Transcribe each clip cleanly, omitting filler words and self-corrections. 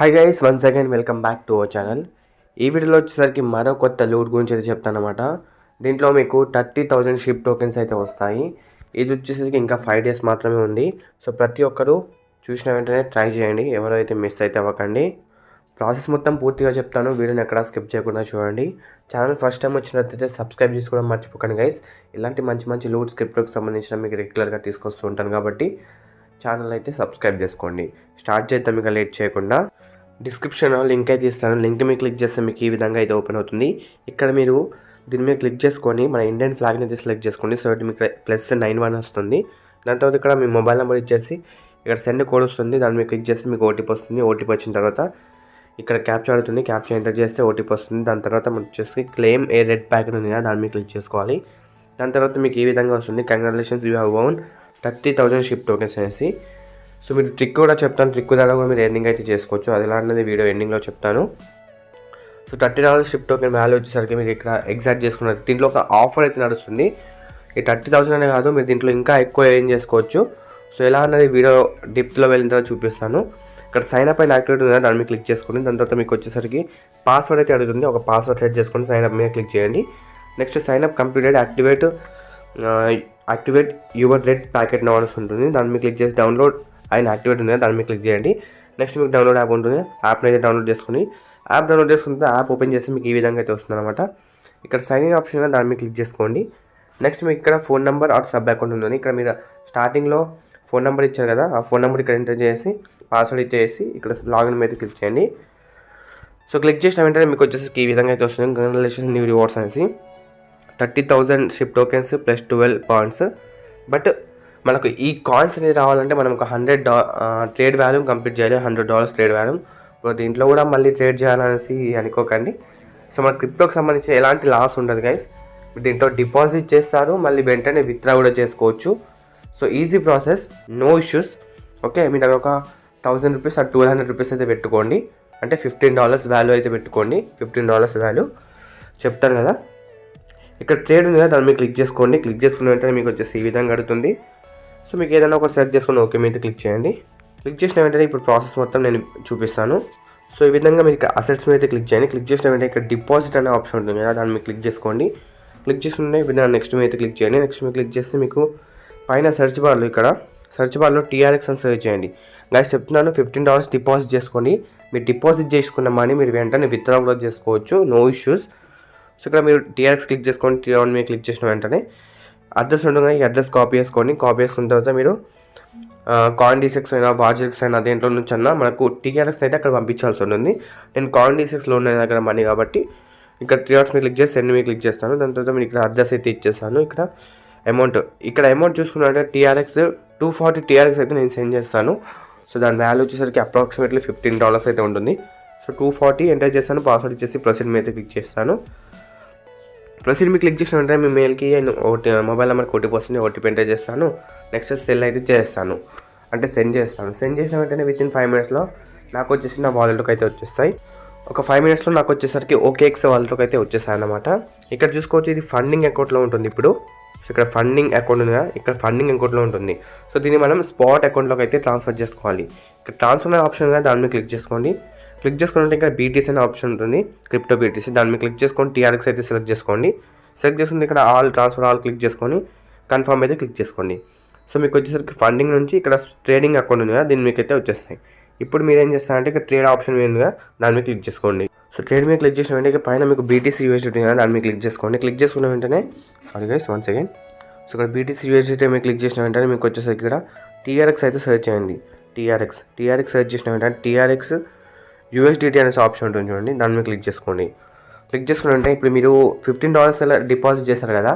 Hi guys, once again welcome back to our channel. ఈ వీడియోలో వచ్చేసరికి మరో కొత్త లూట్ గురించి అయితే చెప్తాను అనమాట. దీంట్లో మీకు 30,000 షిప్ టోకెన్స్ అయితే వస్తాయి. ఇది వచ్చేసరికి ఇంకా 5 డేస్ మాత్రమే ఉంది. సో ప్రతి ఒక్కరూ చూసిన వెంటనే ట్రై చేయండి, ఎవరైతే మిస్ అయితే అవ్వకండి. ప్రాసెస్ మొత్తం పూర్తిగా చెప్తాను, వీడియోని ఎక్కడా స్కిప్ చేయకుండా చూడండి. ఛానల్ ఫస్ట్ టైం వచ్చినట్లయితే సబ్స్క్రైబ్ చేసుకోవడం మర్చిపోకండి గైస్. ఇలాంటి మంచి మంచి లూట్ స్క్రిప్ట్కి సంబంధించిన మీకు రెగ్యులర్గా తీసుకొస్తూ ఉంటాను కాబట్టి ఛానల్ అయితే సబ్స్క్రైబ్ చేసుకోండి. స్టార్ట్ చేద్దాం ఇక లేట్ చేయకుండా. డిస్క్రిప్షన్లో లింక్ అయితే ఇస్తాను. లింక్ మీద క్లిక్ చేస్తే మీకు ఈ విధంగా అయితే ఓపెన్ అవుతుంది. ఇక్కడ మీరు దీని మీద క్లిక్ చేసుకొని మన ఇండియన్ ఫ్లాగ్ని అయితే సెలెక్ట్ చేసుకోండి. సో మీకు +91 వస్తుంది. దాని తర్వాత ఇక్కడ మీ మొబైల్ నెంబర్ ఇచ్చేసి ఇక్కడ సెండ్ కోడ్ వస్తుంది, దాని మీద క్లిక్ చేస్తే మీకు ఓటీపీ వస్తుంది. ఓటీపీ వచ్చిన తర్వాత ఇక్కడ క్యాప్చా అడుగుతుంది, క్యాప్చా ఎంటర్ చేస్తే ఓటీపీ వస్తుంది. దాని తర్వాత మనం వచ్చేసి క్లెయిమ్ ఏ రెడ్ ప్యాకెట్ ఉంది కదా, దాని మీద క్లిక్ చేసుకోవాలి. దాని తర్వాత మీకు ఈ విధంగా వస్తుంది, congratulations you have one 30,000 ship tokens అనేసి. సో మీరు ట్రిక్ కూడా చెప్తాను, ట్రిక్ ద్వారా కూడా మీరు ఎర్నింగ్ అయితే చేసుకోవచ్చు. అది ఎలా అన్నది వీడియో ఎండింగ్లో చెప్తాను. సో $30 షిప్ టోకెన్ వాల్యూ వచ్చేసరికి మీరు ఇక్కడ ఎగ్జాక్ట్ చేసుకున్నారు. దీంట్లో ఒక ఆఫర్ అయితే నడుస్తుంది. ఈ 30,000 అనే కాదు, మీరు దీంట్లో ఇంకా ఎక్కువ ఎర్న్ చేసుకోవచ్చు. సో ఎలా అన్నది వీడియో డిప్లో వెళ్ళిన తర్వాత చూపిస్తాను. ఇక్కడ సైన్ అప్ అయిన యాక్టివేట్ ఉంది, దాని మీద క్లిక్ చేసుకోండి. దాని తర్వాత మీకు వచ్చేసరికి పాస్వర్డ్ అయితే అడుగుతుంది. ఒక పాస్వర్డ్ సెట్ చేసుకొని సైన్ అప్ మీద క్లిక్ చేయండి. Next sign up completed, activate your red packet now అని ఉంటుంది. దాని మీద క్లిక్ చేసి డౌన్లోడ్ అయిన యాక్టివేట్ ఉంది, దాని మీద క్లిక్ చేయండి. నెక్స్ట్ మీకు డౌన్లోడ్ యాప్ ఉంటుంది, యాప్ని అయితే డౌన్లోడ్ చేసుకుని యాప్ డౌన్లోడ్ చేసుకుంటే యాప్ ఓపెన్ చేస్తే మీకు ఈ విధంగా అయితే వస్తుంది అనమాట. ఇక్కడ సైన్ ఇన్ ఆప్షన్ దాని మీద క్లిక్ చేసుకోండి. నెక్స్ట్ మీకు ఇక్కడ phone number or sub account ఉంటుంది. ఇక్కడ మీరు స్టార్టింగ్లో ఫోన్ నెంబర్ ఇచ్చారు కదా, ఆ ఫోన్ నెంబర్ ఇక్కడ ఎంటర్ చేసి పాస్వర్డ్ ఇచ్చేసి ఇక్కడ లాగిన్ మీద క్లిక్ చేయండి. సో క్లిక్ చేసిన వెంటనే మీకు వచ్చేసి ఈ విధంగా అయితే వస్తుంది, కంగ్రాచులేషన్స్ న్యూ రివార్డ్స్ అనేసి. 30,000 ship tokens plus 12 points. But మనకు ఈ కాయిన్స్ అనేది రావాలంటే మనం ఒక $100 ట్రేడ్ వాల్యూ కంప్లీట్ చేయాలి. $100 ట్రేడ్ వాల్యూ. దీంట్లో కూడా మళ్ళీ ట్రేడ్ చేయాలనేసి అనుకోకండి. సో మన క్రిప్టోకి సంబంధించి ఎలాంటి లాస్ ఉండదు గైస్. దీంట్లో డిపాజిట్ చేస్తారు, మళ్ళీ వెంటనే విత్డ్రా కూడా చేసుకోవచ్చు. So easy process, no issues. Okay, మీరు ఒక ₹1,000 ఆ $200 అయితే పెట్టుకోండి. అంటే $15 వాల్యూ అయితే పెట్టుకోండి. $15 వాల్యూ చెప్తాను కదా. ఇక్కడ ట్రేడ్ ఉంది కదా, దాని మీద క్లిక్ చేసుకోండి. క్లిక్ చేసుకున్న వెంటనే మీకు వచ్చేసి ఈ విధంగా అడుగుతుంది. సో మీకు ఏదైనా ఒకటి సెలెక్ట్ చేసుకుని ఓకే మీద క్లిక్ చేయండి. క్లిక్ చేసిన వెంటనే ఇప్పుడు ప్రాసెస్ మొత్తం నేను చూపిస్తాను. సో ఈ విధంగా మీరు అసెట్స్ మీద అయితే క్లిక్ చేయండి. క్లిక్ చేసిన వెంటనే ఇక్కడ డిపాజిట్ అనే ఆప్షన్ ఉంటుంది కదా, దాన్ని మీరు క్లిక్ చేసుకోండి. క్లిక్ చేసుకుంటే విధంగా నెక్స్ట్ మీద అయితే క్లిక్ చేయండి. నెక్స్ట్ మీద క్లిక్ చేస్తే మీకు పైన సెర్చ్ బార్లో TRX అని సెర్చ్ చేయండి. గైస్ చెప్తున్నాను, $15 డిపాజిట్ చేసుకోండి. మీరు డిపాజిట్ చేసుకున్న మనీ మీరు వెంటనే విత్డ్రా కూడా చేసుకోవచ్చు, నో ఇష్యూస్. సో ఇక్కడ మీరు TRX క్లిక్ చేసుకోండి. T1 మీద క్లిక్ చేసిన వెంటనే అడ్రస్ ఉంటుంది, ఈ అడ్రస్ కాపీ చేసుకోండి. కాపీ చేసుకున్న తర్వాత మీరు CoinDCX అయినా వాజెక్స్ అయినా దేంట్లో నుంచి అన్నా మనకు TRX అయితే అక్కడ పంపించాల్సి ఉంటుంది. నేను CoinDCXలో ఉన్న దగ్గర మనీ కాబట్టి ఇక్కడ TRX మీద క్లిక్ చేసి సెండ్ మీద క్లిక్ చేస్తాను. దాని తర్వాత మీరు ఇక్కడ అడ్రస్ అయితే ఇచ్చేస్తాను. ఇక్కడ అమౌంట్ చూసుకున్నట్టే TRX 240 TRX అయితే నేను సెండ్ చేస్తాను. సో దాని వాల్యూ వచ్చేసరికి అప్రాక్సిమేట్లీ $15 అయితే ఉంటుంది. సో 240 ఎంటర్ చేస్తాను, పాస్వర్డ్ ఇచ్చేసి ప్రొసీడ్ మీద అయితే క్లిక్ చేస్తాను. ప్రొసీడ్ మీద క్లిక్ చేసిన వెంటనే మీ మెయిల్కి మొబైల్ నెంబర్కి ఓటీపీ వస్తుంది, ఓటీపీ ఎంటర్ చేస్తాను. నెక్స్ట్ సెల్ అయితే చేస్తాను, అంటే సెండ్ చేస్తాను. సెండ్ చేసిన వెంటనే విత్ ఇన్ 5 మినిట్స్లో నాకు వచ్చేసి నా వాలెట్లోకి అయితే వచ్చేస్తాయి. ఒక 5 మినిట్స్లో నాకు వచ్చేసరికి OKX వాలెట్లోకి అయితే వచ్చేస్తాయి అన్నమాట. ఇక్కడ చూసుకోవచ్చు, ఇది ఫండింగ్ అకౌంట్లో ఉంటుంది ఇప్పుడు. సో ఇక్కడ ఫండింగ్ అకౌంట్ ఉంది కదా, ఇక్కడ ఫండింగ్ అకౌంట్లో ఉంటుంది. సో దీన్ని మనం స్పాట్ అకౌంట్లోకి అయితే ట్రాన్స్ఫర్ చేసుకోవాలి. ఇక్కడ ట్రాన్స్ఫర్ అనే ఆప్షన్ కదా, దాని మీద క్లిక్ చేసుకోండి. క్లిక్ చేసుకుంటే ఇక్కడ BTC అనే ఆప్షన్ ఉంటుంది, క్రిప్టో BTC. దాని మీద క్లిక్ చేసుకొని TRX అయితే సెలెక్ట్ చేసుకోండి. సెలెక్ట్ చేసుకుంటే ఇక్కడ ట్రాన్స్ఫర్ ఆల్ క్లిక్ చేసుకొని కన్ఫర్మ్ అయితే క్లిక్ చేసుకోండి. సో మీకు వచ్చేసరికి ఫండింగ్ నుంచి ఇక్కడ ట్రేడింగ్ అకౌంట్ ఉంది కదా, దీని మీకు అయితే వచ్చేస్తాయి. ఇప్పుడు మీరు ఏం చేస్తారంటే ఇక్కడ ట్రేడ్ ఆప్షన్ మీద దాని మీద క్లిక్ చేసుకోండి. సో ట్రేడ్ మీద క్లిక్ చేసిన వెంటనే పైన మీకు BTC USDT కదా, దాని మీద క్లిక్ చేసుకోండి. క్లిక్ చేసుకున్న వెంటనే వన్స్ అగైన్. సో ఇక్కడ BTC USDT మీద క్లిక్ చేసిన వెంటనే మీకు వచ్చేసరికి ఇక్కడ TRX అయితే సెర్చ్ చేయండి. TRX సెర్చ్ చేసిన వెంటనే TRX USDT అనేసి ఆప్షన్ ఉంటుంది చూడండి, దాని మీద క్లిక్ చేసుకోండి. క్లిక్ చేసుకుని అంటే ఇప్పుడు మీరు $15 అలా డిపాజిట్ చేశారు కదా,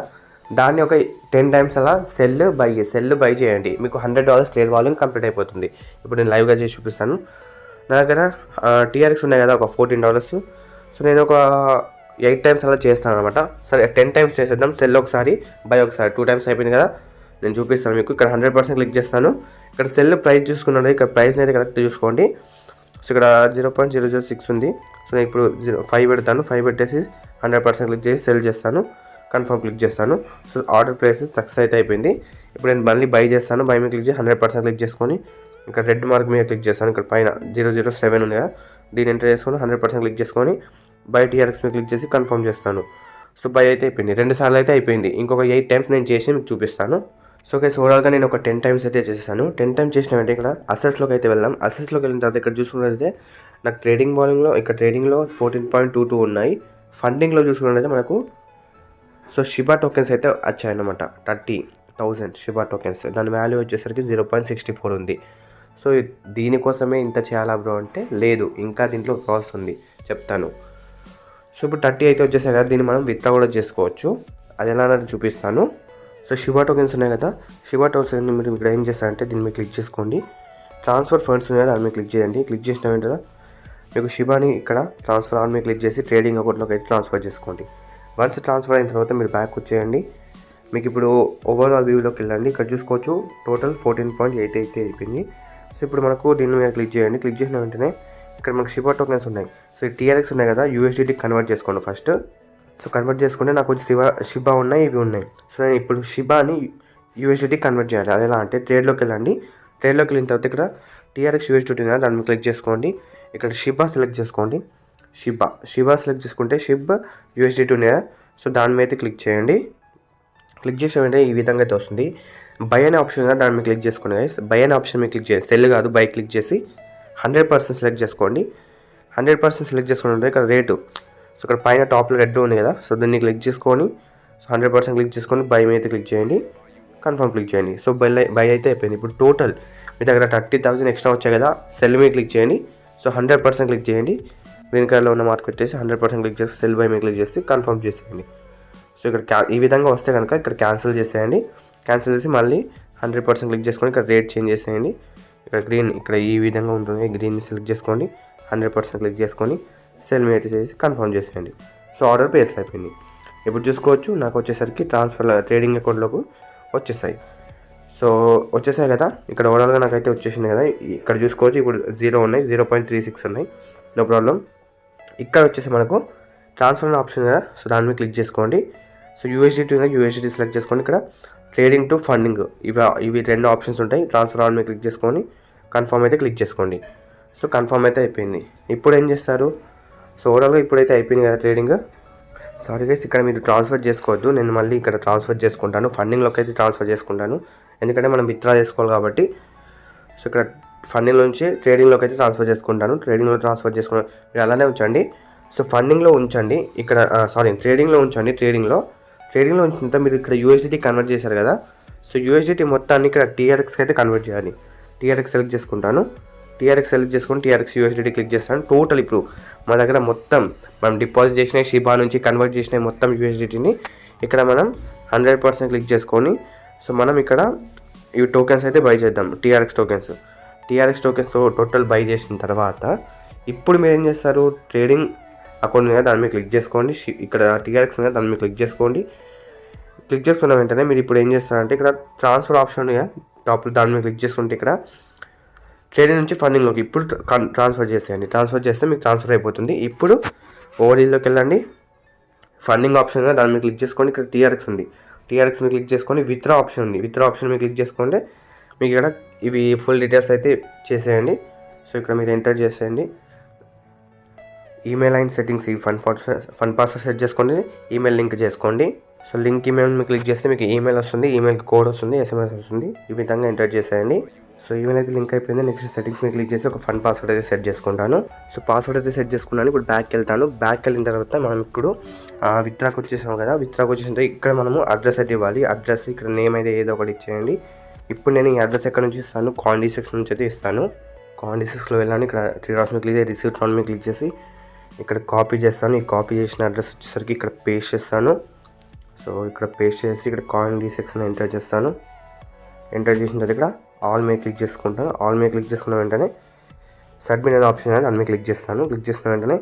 దాన్ని ఒక 10 టైమ్స్ అలా సెల్ బై చేయండి. మీకు $100 ట్రేడ్ వాల్యూమ్ కంప్లీట్ అయిపోతుంది. ఇప్పుడు నేను లైవ్గా చేసి చూపిస్తాను. నా దగ్గర TRX ఉన్నాయి కదా, ఒక $14. సో నేను ఒక 8 టైమ్స్ అలా చేస్తాను అనమాట. సరే 10 టైమ్స్ చేసేద్దాం. సెల్ ఒకసారి, బై ఒకసారి, 2 టైమ్స్ అయిపోయింది కదా, నేను చూపిస్తాను మీకు. ఇక్కడ 100% క్లిక్ చేస్తాను. ఇక్కడ సెల్ ప్రైస్ చూసుకున్నాను, ఇక్కడ ప్రైస్ని అయితే కరెక్ట్ చూసుకోండి. సో ఇక్కడ 0.006 ఉంది. సో నేను ఇప్పుడు 5 పెడతాను. 5 పెట్టేసి 100% క్లిక్ చేసి సెల్ చేస్తాను, కన్ఫర్మ్ క్లిక్ చేస్తాను. సో ఆర్డర్ ప్రైసెస్ సక్సెస్ అయితే అయిపోయింది. ఇప్పుడు నేను మళ్ళీ బై చేస్తాను. బై మీద క్లిక్ చేసి 100% క్లిక్ చేసుకొని ఇక్కడ రెడ్ మార్క్ మీద క్లిక్ చేస్తాను. ఇక్కడ పైన 007 ఉంది కదా, దీన్ని ఎంటర్ చేసుకొని 100% క్లిక్ చేసుకొని బై టీఆర్ఎక్స్ మీద క్లిక్ చేసి కన్ఫర్మ్ చేస్తాను. సో బై అయితే అయిపోయింది, 2 సార్లు అయితే అయిపోయింది. ఇంకొక 8 టైమ్స్ నేను చేసి మీకు చూపిస్తాను. సో గైస్ ఓవరాల్గా నేను ఒక 10 టైమ్స్ అయితే చేశాను. 10 టైమ్స్ చేసిన వెంటనే ఇక్కడ అసెస్లోకి అయితే వెళ్దాం. అసెస్లోకి వెళ్ళిన తర్వాత ఇక్కడ చూసుకున్నట్లయితే నాకు ట్రేడింగ్ వాల్యూమ్లో ఇక్కడ ట్రేడింగ్లో 14.22 ఉన్నాయి. ఫండింగ్లో చూసుకున్నట్లయితే మనకు సో షిబా టోకెన్స్ అయితే వచ్చాయన్నమాట. 30,000 షిబా టోకెన్స్, దాని వాల్యూ వచ్చేసరికి 0.64 ఉంది. సో దీనికోసమే ఇంత చేయాలా బ్రో అంటే లేదు, ఇంకా దీంట్లో ప్రాసెస్ ఉంది, చెప్తాను. సో ఇప్పుడు 30 అయితే వచ్చేసాయి కదా, దీన్ని మనం విత్డ్రా కూడా చేసుకోవచ్చు. అది ఎలా అనేది చూపిస్తాను. సో షిబా టోకెన్స్ ఉన్నాయి కదా, షిబా టోకెన్స్ మీరు ఇక్కడ ఏం చేస్తారంటే దీన్ని మీరు క్లిక్ చేసుకోండి. ట్రాన్స్ఫర్ ఫండ్స్ ఉన్నాయి కదా, దాని మీద క్లిక్ చేయండి. క్లిక్ చేసిన వెంటనే మీకు షిబాని ఇక్కడ ట్రాన్స్ఫర్ ఆన్ మీద క్లిక్ చేసి ట్రేడింగ్ అకౌంట్లోకి అయితే ట్రాన్స్ఫర్ చేసుకోండి. వన్స్ ట్రాన్స్ఫర్ అయిన తర్వాత మీరు బ్యాక్ వచ్చేయండి. మీకు ఇప్పుడు ఓవరాల్ వ్యూలోకి వెళ్ళండి. ఇక్కడ చూసుకోవచ్చు టోటల్ 14.8 అయితే అయిపోయింది. సో ఇప్పుడు మనకు దీని మీద క్లిక్ చేయండి. క్లిక్ చేసిన వెంటనే ఇక్కడ మనకు షిబా టోకెన్స్ ఉన్నాయి. సో ఈ టీఆర్ఎక్స్ ఉన్నాయి కదా, యూఎస్డిటీ కన్వర్ట్ చేసుకోండి ఫస్ట్. సో కన్వర్ట్ చేసుకుంటే నాకు వచ్చి షిబా ఉన్నాయి, ఇవి ఉన్నాయి. సో నేను ఇప్పుడు షిబాని యూఎస్డిటీ కన్వర్ట్ చేయాలి. అది ఎలా అంటే ట్రేడ్లోకి వెళ్ళండి. ట్రేడ్లోకి వెళ్ళిన తర్వాత ఇక్కడ టీఆర్ఎక్స్ యూఎస్డిటీ ఉంది, దాన్ని క్లిక్ చేసుకోండి. ఇక్కడ షిబా సెలెక్ట్ చేసుకోండి. షిబా సెలెక్ట్ చేసుకుంటే షిబ్ యూఎస్డిటీ ఉన్నాయా, సో దాని మీద అయితే క్లిక్ చేయండి. క్లిక్ చేసిన వెంటనే ఈ విధంగా అయితే వస్తుంది. బై అనే ఆప్షన్ కదా, దాని మీద క్లిక్ చేసుకోండి గైస్. బై అనే ఆప్షన్ మీద క్లిక్ చేయండి, సెల్ కాదు, బై క్లిక్ చేసి 100% సెలెక్ట్ చేసుకోండి. 100% సెలెక్ట్ చేసుకుంటే ఇక్కడ రేటు, సో ఇక్కడ పైన టాప్లో రెడ్లో ఉంది కదా, సో దీన్ని క్లిక్ చేసుకొని సో 100% క్లిక్ చేసుకొని బై మీద క్లిక్ చేయండి, కన్ఫర్మ్ క్లిక్ చేయండి. సో బై అయితే అయిపోయింది. ఇప్పుడు టోటల్ మీ దగ్గర 30,000 ఎక్స్ట్రా వచ్చాయి కదా, సెల్ మీద క్లిక్ చేయండి. సో 100% క్లిక్ చేయండి. గ్రీన్ కలర్లో ఉన్న మార్క్ పెట్టేసి 100% క్లిక్ చేసి సెల్ బై మీద క్లిక్ చేసి కన్ఫర్మ్ చేసేయండి. సో ఇక్కడ ఈ విధంగా వస్తే కనుక ఇక్కడ క్యాన్సిల్ చేసేయండి. క్యాన్సిల్ చేసి మళ్ళీ 100% క్లిక్ చేసుకొని ఇక్కడ రేట్ చేంజ్ చేసేయండి. ఇక్కడ గ్రీన్ ఇక్కడ ఈ విధంగా ఉంటుంది, గ్రీన్ సెలెక్ట్ చేసుకోండి. 100% క్లిక్ చేసుకొని సెల్ మీద చేసి కన్ఫర్మ్ చేసేయండి. సో ఆర్డర్ ప్లేస్ అయిపోయింది. ఇప్పుడు చూసుకోవచ్చు నాకు వచ్చేసరికి ట్రాన్స్ఫర్ ట్రేడింగ్ అకౌంట్లోకి వచ్చేసాయి. సో వచ్చేసాయి కదా, ఇక్కడ ఓవరాల్గా నాకైతే వచ్చేసింది కదా. ఇక్కడ చూసుకోవచ్చు ఇప్పుడు 0 ఉన్నాయి, 0.36 ఉన్నాయి, నో ప్రాబ్లం. ఇక్కడ వచ్చేసి మనకు ట్రాన్స్ఫర్ ఆప్షన్ కదా, సో దాని మీద క్లిక్ చేసుకోండి. సో యూఎస్డిటీ ఉంది, యూఎస్డిటీ సెలెక్ట్ చేసుకోండి. ఇక్కడ ట్రేడింగ్ టు ఫండింగ్ ఇవి 2 ఆప్షన్స్ ఉంటాయి. ట్రాన్స్ఫర్ ఆన్ మీద క్లిక్ చేసుకొని కన్ఫర్మ్ అయితే క్లిక్ చేసుకోండి. సో కన్ఫర్మ్ అయితే అయిపోయింది. ఇప్పుడు ఏం చేస్తారు, సో ఓవరాల్గా ఇప్పుడైతే అయిపోయింది కదా ట్రేడింగ్. సారీ గైస్, ఇక్కడ మీరు ట్రాన్స్ఫర్ చేసుకోవద్దు, నేను మళ్ళీ ఇక్కడ ట్రాన్స్ఫర్ చేసుకుంటాను. ఫండింగ్లోకి అయితే ట్రాన్స్ఫర్ చేసుకుంటాను, ఎందుకంటే మనం విత్డ్రా చేసుకోవాలి కాబట్టి. సో ఇక్కడ ఫండింగ్ నుంచి ట్రేడింగ్లోకి అయితే ట్రాన్స్ఫర్ చేసుకుంటాను. ట్రేడింగ్లో ట్రాన్స్ఫర్ చేసుకున్నాను, మీరు అలానే ఉంచండి. సో ఫండింగ్లో ఉంచండి, ఇక్కడ ట్రేడింగ్లో ఉంచండి. ట్రేడింగ్లో ఉంచిన తర్వాత మీరు ఇక్కడ యూఎస్డిటీ కన్వర్ట్ చేశారు కదా, సో యూఎస్డిటీ మొత్తాన్ని ఇక్కడ టీఆర్ఎక్స్కి అయితే కన్వర్ట్ చేయాలి. టీఆర్ఎక్స్ సెలెక్ట్ చేసుకుంటాను. టీఆర్ఎక్స్ సెలెక్ట్ చేసుకొని టీఆర్ఎక్స్ యూఎస్డిటీ క్లిక్ చేస్తాను. టోటల్ ఇప్పుడు మన దగ్గర మొత్తం మనం డిపాజిట్ చేసిన షిబా నుంచి కన్వర్ట్ చేసిన మొత్తం యూఎస్డిటీని ఇక్కడ మనం 100% క్లిక్ చేసుకొని సో మనం ఇక్కడ ఈ టోకెన్స్ అయితే బై చేద్దాం. టీఆర్ఎక్స్ టోకెన్స్ టోటల్ బై చేసిన తర్వాత ఇప్పుడు మీరు ఏం చేస్తారు, ట్రేడింగ్ అకౌంట్ మీద దాని మీద క్లిక్ చేసుకోండి. ఇక్కడ టీఆర్ఎక్స్ మీద దాని మీద క్లిక్ చేసుకోండి. క్లిక్ చేసుకున్న వెంటనే మీరు ఇప్పుడు ఏం చేస్తారంటే ఇక్కడ ట్రాన్స్ఫర్ ఆప్షన్ టాప్లో దాని మీద క్లిక్ చేసుకుంటే ఇక్కడ ట్రేడింగ్ నుంచి ఫండింగ్లోకి ఇప్పుడు ట్రాన్స్ఫర్ చేసేయండి. ట్రాన్స్ఫర్ చేస్తే మీకు ట్రాన్స్ఫర్ అయిపోతుంది. ఇప్పుడు ఓవర్లోకి వెళ్ళండి. ఫండింగ్ ఆప్షన్ దాని మీద క్లిక్ చేసుకోండి. ఇక్కడ టీఆర్ఎక్స్ ఉంది, టీఆర్ఎక్స్ మీద క్లిక్ చేసుకొని విత్డ్రా ఆప్షన్ ఉంది, విత్డ్రా ఆప్షన్ మీద క్లిక్ చేసుకోండి. మీకు ఇక్కడ ఇవి ఫుల్ డీటెయిల్స్ అయితే చేసేయండి. సో ఇక్కడ మీరు ఎంటర్ చేసేయండి. ఈమెయిల్ అండ్ సెట్టింగ్స్ ఈ ఫండ్ పాస్వర్డ్ సెట్ చేసుకోండి. ఈమెయిల్ లింక్ చేసుకోండి. సో లింక్ ఈమెయిల్ మీద క్లిక్ చేస్తే మీకు ఈమెయిల్ వస్తుంది, ఈమెయిల్కి కోడ్ వస్తుంది, ఎస్ఎంఎస్ వస్తుంది. ఈ విధంగా ఎంటర్ చేసేయండి. సో ఈమెయిల్ అయితే లింక్ అయిపోయింది. నెక్స్ట్ సెట్టింగ్స్ మీద క్లిక్ చేసి ఒక ఫండ్ పాస్వర్డ్ అయితే సెట్ చేసుకుంటాను. సో పాస్వర్డ్ అయితే సెట్ చేసుకున్నాను. ఇప్పుడు బ్యాక్ వెళ్తాను. బ్యాక్ వెళ్ళిన తర్వాత మనం ఇప్పుడు విత్డ్రాకి వచ్చేసాం కదా, విత్డ్రాకి వచ్చేసిన తర్వాత ఇక్కడ మనము అడ్రస్ అయితే ఇవ్వాలి. అడ్రస్ ఇక్కడ నేమ్ అయితే ఏదో ఒకటి ఇచ్చేయండి. ఇప్పుడు నేను ఈ అడ్రస్ ఎక్కడ నుంచి ఇస్తాను, కాండీసెక్స్ నుంచి అయితే ఇస్తాను. కాండీసెక్స్లో వెళ్ళాను. ఇక్కడ 3 డాట్స్ మీద క్లిక్ చేసి రిసీవ్ట్ ఫండ్ మీద క్లిక్ చేసి ఇక్కడ కాపీ చేస్తాను. ఈ కాపీ చేసిన అడ్రస్ వచ్చేసరికి ఇక్కడ పేస్ట్ చేస్తాను. సో ఇక్కడ పేస్ట్ చేసి ఇక్కడ కాండీసెక్స్ అని ఎంటర్ చేస్తాను. ఎంటర్ చేసిన తర్వాత ఇక్కడ ఆల్ మీద క్లిక్ చేసుకుంటాను. ఆల్ మీద క్లిక్ చేసుకున్న వెంటనే సబ్మిట్ అనే ఆప్షన్ అనేది దాని మీద క్లిక్ చేస్తాను. క్లిక్ చేసిన వెంటనే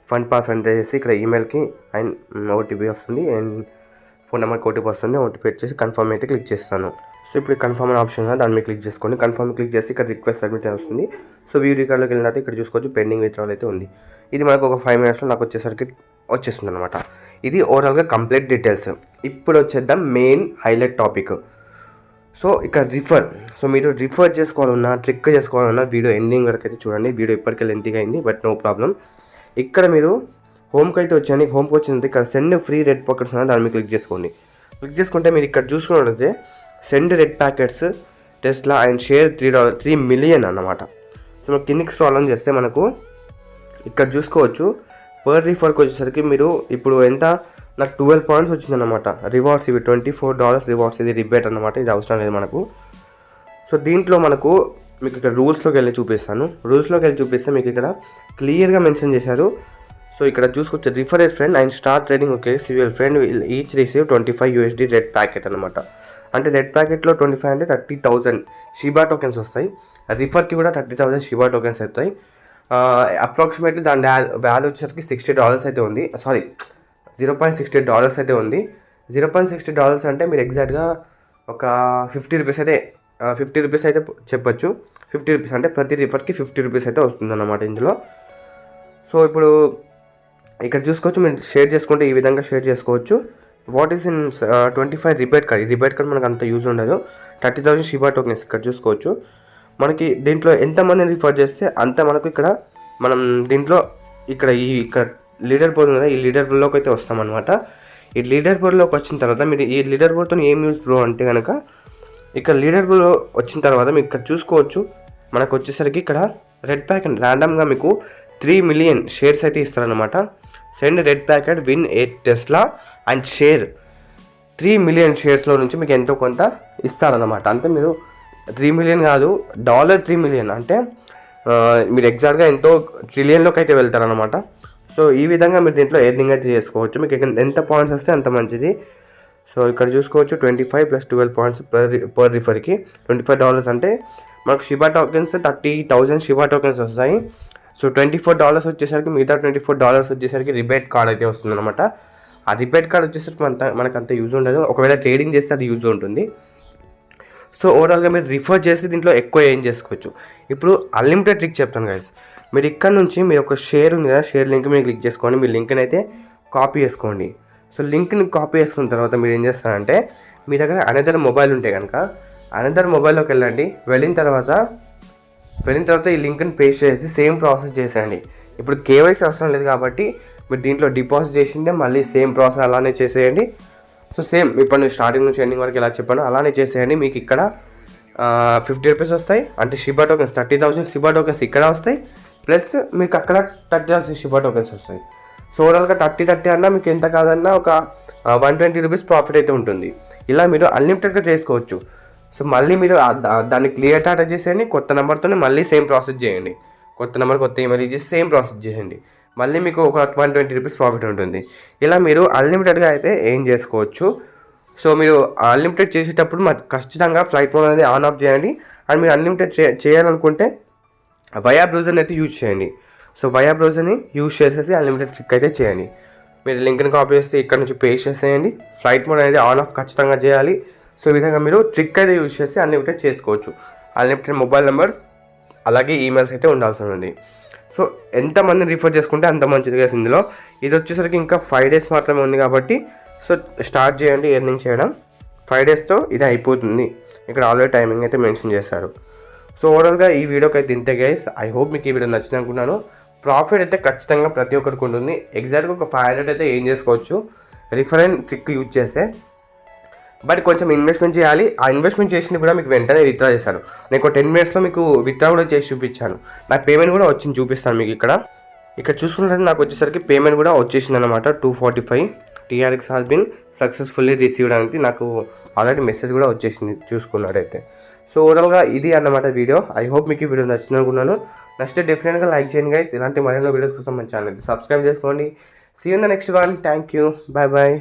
ఫండ్ పాస్వర్డ్ ఎంటర్ చేసి ఇక్కడ ఈమెయిల్కి అండ్ ఓటీపీ వస్తుంది అండ్ ఫోన్ నెంబర్కి ఓటీపీ వస్తుంది. ఓటీపీ చేసి కన్ఫర్మ్ అయితే క్లిక్ చేస్తాను. సో ఇప్పుడు కన్ఫర్మ్ అనే ఆప్షన్ దాని మీద క్లిక్ చేసుకోండి. కన్ఫర్మ్ క్లిక్ చేసి ఇక్కడ రిక్వెస్ట్ సబ్మిట్ అని వస్తుంది. సో వ్యూ రికార్డ్లోకి వెళ్ళిన తర్వాత ఇక్కడ చూసుకోవచ్చు పెండింగ్ విత్డ్రాల్ అయితే ఉంది. ఇది మనకు ఒక 5 minutesలో నాకు వచ్చేసరికి వచ్చేస్తుంది అనమాట. ఇది ఓవరాల్గా కంప్లీట్ డీటెయిల్స్. ఇప్పుడు వచ్చేద్దాం మెయిన్ హైలైట్ టాపిక్. సో ఇక్కడ సో మీరు రిఫర్ చేసుకోవాలన్నా ట్రిక్ చేసుకోవాలన్నా వీడియో ఎండింగ్ వరకు అయితే చూడండి. వీడియో ఇప్పటికే లెంతీగా అయింది, బట్ నో ప్రాబ్లం. ఇక్కడ మీరు హోమ్కి అయితే వచ్చాను. హోమ్కి వచ్చింది ఇక్కడ సెండ్ ఫ్రీ రెడ్ పాకెట్స్ ఉన్న దాని మీద క్లిక్ చేసుకోండి. క్లిక్ చేసుకుంటే మీరు ఇక్కడ చూసుకున్నట్లయితే send red packets Tesla and share $3 million అన్నమాట. సో మనం కిందికి స్క్రాల్ ఆన్ చేస్తే మనకు ఇక్కడ చూసుకోవచ్చు పర్ రిఫర్కి వచ్చేసరికి మీరు ఇప్పుడు ఎంత నాకు 12 పాయింట్స్ వచ్చిందన్నమాట. రివార్డ్స్ ఇవి $24 రివార్డ్స్, ఇది రిబేట్ అనమాట. ఇది అవసరం లేదు మనకు. సో దీంట్లో మనకు మీకు ఇక్కడ రూల్స్లోకి వెళ్ళి చూపిస్తే మీకు ఇక్కడ క్లియర్గా మెన్షన్ చేశారు. సో ఇక్కడ చూసుకోవచ్చు refer A friend and start trading okay civil friend will each receive $25 red packet అనమాట. అంటే రెడ్ ప్యాకెట్లో 25 అంటే 30,000 షిబా టోకెన్స్ వస్తాయి. రిఫర్కి కూడా 30,000 షిబా టోకెన్స్ అవుతాయి. అప్రాక్సిమేట్లీ దాని వాల్యూ వచ్చేసరికి $60 అయితే ఉంది. సారీ $0.60 అయితే ఉంది. $0.60 అంటే మీరు ఎగ్జాక్ట్గా ఒక ₹50 అయితే ₹50 అయితే చెప్పచ్చు. ₹50 అంటే ప్రతి రిఫర్కి ₹50 అయితే వస్తుందన్నమాట ఇందులో. సో ఇప్పుడు ఇక్కడ చూసుకోవచ్చు, మీరు షేర్ చేసుకుంటే ఈ విధంగా షేర్ చేసుకోవచ్చు. What is in 25 rebate card మనకు అంత యూజ్ ఉండదు. 30,000 షిబా టోకెన్స్ ఇక్కడ చూసుకోవచ్చు. మనకి దీంట్లో ఎంతమంది రిఫర్ చేస్తే అంత మనకు ఇక్కడ మనం దీంట్లో ఇక్కడ లీడర్ బోర్డ్ ఉంది కదా, ఈ లీడర్ బోర్డ్లోకి అయితే వస్తామన్నమాట. ఈ లీడర్ బోర్డ్లోకి వచ్చిన తర్వాత మీరు ఈ లీడర్ బోర్డ్తో ఏం యూజ్ బ్రో అంటే కనుక ఇక్కడ లీడర్ బోర్డ్లో వచ్చిన తర్వాత మీకు ఇక్కడ చూసుకోవచ్చు మనకు వచ్చేసరికి ఇక్కడ రెడ్ ప్యాకెట్ ర్యాండమ్గా మీకు 3 మిలియన్ షేర్స్ అయితే ఇస్తారనమాట. Send red packet win a Tesla and share 3 million షేర్స్లో నుంచి మీకు ఎంతో కొంత ఇస్తారనమాట. అంతే మీరు 3 మిలియన్ కాదు, $3 మిలియన్ అంటే మీరు ఎగ్జాక్ట్గా ఎంతో ట్రిలియన్లోకి అయితే వెళ్తారనమాట. సో ఈ విధంగా మీరు దీంట్లో ఎర్నింగ్ అయితే చేసుకోవచ్చు. మీకు ఎంత పాయింట్స్ వస్తే అంత మంచిది. సో ఇక్కడ చూసుకోవచ్చు 25 + 12 పాయింట్స్ పర్ రిఫర్కి $25 అంటే మనకు షిబా టోకెన్స్ 30,000 షిబా టోకెన్స్ వస్తాయి. సో $24 వచ్చేసరికి మిగతా $24 వచ్చేసరికి రిబేట్ కార్డ్ అయితే వస్తుందన్నమాట. ఆ రిబేట్ కార్డ్ వచ్చేసరికి మనకు అంత యూజ్ ఉండదు. ఒకవేళ ట్రేడింగ్ చేస్తే అది యూజ్ ఉంటుంది. సో ఓవరాల్గా మీరు రిఫర్ చేసి దీంట్లో ఎక్కువ ఏం చేసుకోవచ్చు. ఇప్పుడు అన్లిమిటెడ్ ట్రిక్ చెప్తాను గైస్. మీరు ఇక్కడ నుంచి మీరు ఒక షేర్ ఉంది కదా, షేర్ లింక్ మీద క్లిక్ చేసుకోండి. మీ లింక్ని అయితే కాపీ చేసుకోండి. సో లింక్ని కాపీ చేసుకున్న తర్వాత మీరు ఏం చేస్తారంటే మీ దగ్గర అనదర్ మొబైల్ ఉంటే కనుక అనదర్ మొబైల్లోకి వెళ్ళండి. వెళ్ళిన తర్వాత ఈ లింక్ని పేస్ట్ చేసి సేమ్ ప్రాసెస్ చేసేయండి. ఇప్పుడు కేవైసీ అవసరం లేదు కాబట్టి మీరు దీంట్లో డిపాజిట్ చేసిందే మళ్ళీ సేమ్ ప్రాసెస్ అలానే చేసేయండి. సో సేమ్ ఇప్పుడు నేను స్టార్టింగ్ నుంచి ఎండింగ్ వరకు ఎలా చెప్పాను అలానే చేసేయండి. మీకు ఇక్కడ $50 వస్తాయి. అంటే షిబా టోకెన్స్ 30,000 షిబా టోకెన్స్ ఇక్కడ వస్తాయి. ప్లస్ మీకు అక్కడ 30,000 షిబా టోకెన్స్ వస్తాయి. సో ఓవరాల్గా 30 అన్నా మీకు ఎంత కాదన్నా ఒక $120 ప్రాఫిట్ అయితే ఉంటుంది. ఇలా మీరు అన్లిమిటెడ్గా చేసుకోవచ్చు. సో మళ్ళీ మీరు దాన్ని క్లియర్ డాటా చేసేయండి. కొత్త నెంబర్తోనే మళ్ళీ సేమ్ ప్రాసెస్ చేయండి. కొత్త నెంబర్ కొత్త ఈమెయిల్ ఇచ్చేసి సేమ్ ప్రాసెస్ చేయండి. మళ్ళీ మీకు ఒక $120 ప్రాఫిట్ ఉంటుంది. ఇలా మీరు అన్లిమిటెడ్గా అయితే ఏం చేసుకోవచ్చు. సో మీరు అన్లిమిటెడ్ చేసేటప్పుడు ఖచ్చితంగా ఫ్లైట్ మోడ్ అనేది ఆన్ ఆఫ్ చేయండి. అండ్ మీరు అన్లిమిటెడ్ చేయాలనుకుంటే వయా బ్రౌజర్ని అయితే యూజ్ చేయండి. సో వయా బ్రౌజర్ని యూజ్ చేసేసి అన్లిమిటెడ్ ట్రిక్ అయితే చేయండి. మీరు లింక్ని కాపీ చేసి ఇక్కడ నుంచి పేస్ట్ చేసేయండి. ఫ్లైట్ మోడ్ అనేది ఆన్ ఆఫ్ ఖచ్చితంగా చేయాలి. సో ఈ విధంగా మీరు ట్రిక్ అయితే యూజ్ చేసి అన్లిమిటెడ్ చేసుకోవచ్చు. అన్లిమిటెడ్ మొబైల్ నెంబర్స్ అలాగే ఈమెయిల్స్ అయితే ఉండాల్సి ఉంది. సో ఎంతమంది రిఫర్ చేసుకుంటే అంత మంచిది. ఇందులో ఇది వచ్చేసరికి ఇంకా 5 డేస్ మాత్రమే ఉంది కాబట్టి సో స్టార్ట్ చేయండి ఎర్నింగ్ చేయడం. 5 డేస్తో ఇది అయిపోతుంది. ఇక్కడ ఆల్రెడీ టైమింగ్ అయితే మెన్షన్ చేశారు. సో ఓవరాల్గా ఈ వీడియోకి అయితే ఇంతే గైస్. ఐ హోప్ మీకు ఈ వీడియో నచ్చింది అనుకున్నాను. ప్రాఫిట్ అయితే ఖచ్చితంగా ప్రతి ఒక్కరికి ఉంటుంది. ఎగ్జాక్ట్గా ఒక 500 అయితే ఏం చేసుకోవచ్చు రిఫరెంట్ ట్రిక్ యూజ్ చేస్తే. బట్ కొంచెం ఇన్వెస్ట్మెంట్ చేయాలి. ఆ ఇన్వెస్ట్మెంట్ చేసింది కూడా మీకు వెంటనే విత్డ్రా చేశారు. నేను ఒక 10 మినిట్స్లో మీకు విత్డ్రా కూడా చేసి చూపించాను. నాకు పేమెంట్ కూడా వచ్చింది, చూపిస్తాను మీకు. ఇక్కడ చూసుకున్నట్లయితే నాకు వచ్చేసరికి పేమెంట్ కూడా వచ్చేసింది అనమాట. 245 TRX has been successfully received అనేది నాకు ఆల్రెడీ మెసేజ్ కూడా వచ్చేసింది చూసుకున్నట్టయితే. సో ఓవరాల్గా ఇది అన్నమాట వీడియో. ఐ హోప్ మీకు ఈ వీడియో నచ్చింది అనుకున్నాను. నచ్చితే డెఫినెట్గా లైక్ చేయండి గైస్. ఇలాంటి మరిన్ని వీడియోస్ కోసం మన ఛానల్ సబ్స్క్రైబ్ చేసుకోండి. See you in the next one. Thank you. Bye bye.